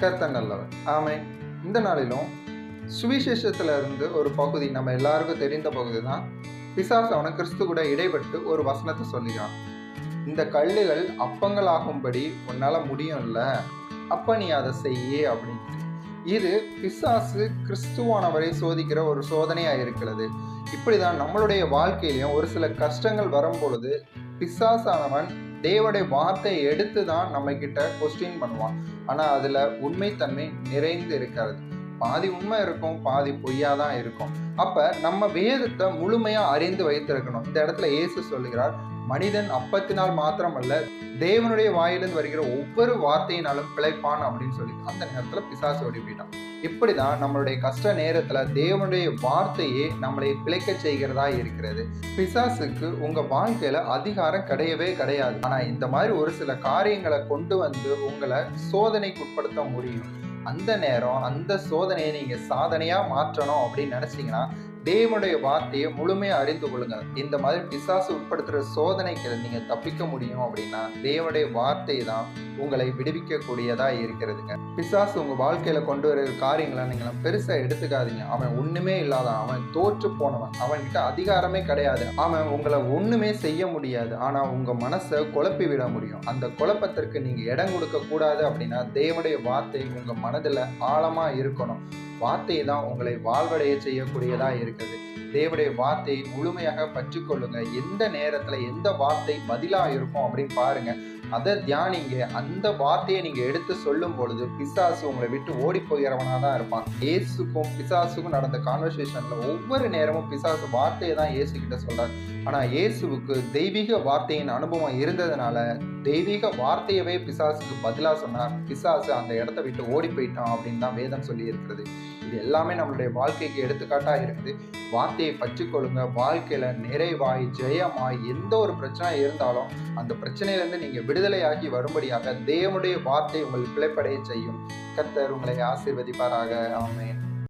கர்த்தர் நல்லவர். ஆமென். இந்த நாளிலும் சுவிசேஷத்துல இருந்து ஒரு பகுதி நம்ம எல்லாருக்கும் தெரிந்த பகுதி தான். பிசாசு அவன கிறிஸ்து கூட இடைப்பட்டு ஒரு வசனத்தை சொல்லுகிறான். இந்த கல்லுகள் அப்பங்களாகும்படி உன்னால முடியும்ல, அப்ப நீ அதை செய்ய அப்படின்ட்டு. இது பிசாசு கிறிஸ்துவானவரை சோதிக்கிற ஒரு சோதனையா இருக்கிறது. இப்படிதான் நம்மளுடைய வாழ்க்கையிலும் ஒரு சில கஷ்டங்கள் வரும் பொழுது பிசாசானவன் தேவனுடைய வார்த்தையை எடுத்து தான் நம்ம கிட்ட கொஸ்டின் பண்ணுவான். ஆனா அதுல உண்மைத்தன்மை நிறைந்து இருக்காது. பாதி உண்மை இருக்கும், பாதி பொய்யா தான் இருக்கும். அப்ப நம்ம வேதத்தை முழுமையா அறிந்து வைத்திருக்கணும். இந்த இடத்துல இயேசு சொல்லுகிறார், மனிதன் அப்பத்தினால் மாத்திரமல்ல தேவனுடைய வாயிலிருந்து வருகிற ஒவ்வொரு வார்த்தையினாலும் பிழைப்பான் அப்படின்னு சொல்லி அந்த நேரத்துல பிசாசு ஓடி போயிட்டான். இப்படிதான் நம்மளுடைய கஷ்ட நேரத்துல தேவனுடைய வார்த்தையே நம்மளை பிழைக்க செய்கிறதா இருக்கிறது. பிசாசுக்கு உங்க வாழ்க்கையில அதிகாரம் கிடையவே கிடையாது. ஆனா இந்த மாதிரி ஒரு சில காரியங்களை கொண்டு வந்து உங்களை சோதனைக்கு உட்படுத்த முடியும். அந்த நேரம் அந்த சோதனையை நீங்க சாதனையா மாற்றணும் அப்படின்னு நினைச்சீங்கன்னா தேவனுடைய வார்த்தையை முழுமையா அறிந்து கொள்ளுங்க. இந்த மாதிரி பிசாசு உட்படுத்துற சோதனைக்கு நீங்க தப்பிக்க முடியும் அப்படின்னா தேவனுடைய வார்த்தை தான் உங்களை விடுவிக்க கூடியதா இருக்கிறதுங்க. பிசாசு உங்க வாழ்க்கையில கொண்டு வர காரியங்களை நீங்க பெருசா எடுத்துக்காதீங்க. அவன் ஒண்ணுமே இல்லாதான், அவன் தோற்று போனவன், அவன்கிட்ட அதிகாரமே கிடையாது, அவன் உங்களை ஒண்ணுமே செய்ய முடியாது. ஆனா உங்க மனசை குழப்பி விட முடியும். அந்த குழப்பத்திற்கு நீங்க இடம் கொடுக்க கூடாது. அப்படின்னா தேவனுடைய வார்த்தை உங்க மனதுல ஆழமா இருக்கணும். வார்த்தை தான் உங்களை வாழ்வடைய செய்யக்கூடியதா இருக்குது. தேவனுடைய வார்த்தையை முழுமையாக பற்றிக்கொள்ளுங்க. எந்த நேரத்துல எந்த வார்த்தை பதிலா இருக்கும் அப்படின்னு பாருங்க, அதை தியானிங்க. அந்த வார்த்தையை நீங்க எடுத்து சொல்லும் பொழுது பிசாசு உங்களை விட்டு ஓடி போகிறவனா தான் இருப்பான். இயேசுக்கும் பிசாசுக்கும் நடந்த கான்வர்சேஷன்ல ஒவ்வொரு நேரமும் பிசாசு வார்த்தையை தான் இயேசு கிட்ட சொல்றாரு. ஆனா இயேசுவுக்கு தெய்வீக வார்த்தையின் அனுபவம் இருந்ததுனால தெய்வீக வார்த்தையவே பிசாசுக்கு பதிலா சொன்னார். பிசாசு அந்த இடத்த விட்டு ஓடி போயிட்டான் அப்படின்னு தான் வேதம் சொல்லி இருக்கிறது. இது எல்லாமே நம்மளுடைய வாழ்க்கைக்கு எடுத்துக்காட்டா இருக்குது. வார்த்தையை பற்றிக்கொள்ளுங்க. வாழ்க்கையில நிறைவாய் ஜெயமாய் எந்த ஒரு பிரச்சனை இருந்தாலும் அந்த பிரச்சனையிலிருந்து நீங்க விடுதலையாகி வரும்படியாக தேவனுடைய வார்த்தை உங்களை பிழைப்படைய செய்யும். கர்த்தர் உங்களை ஆசீர்வதிப்பாராக. ஆமென்.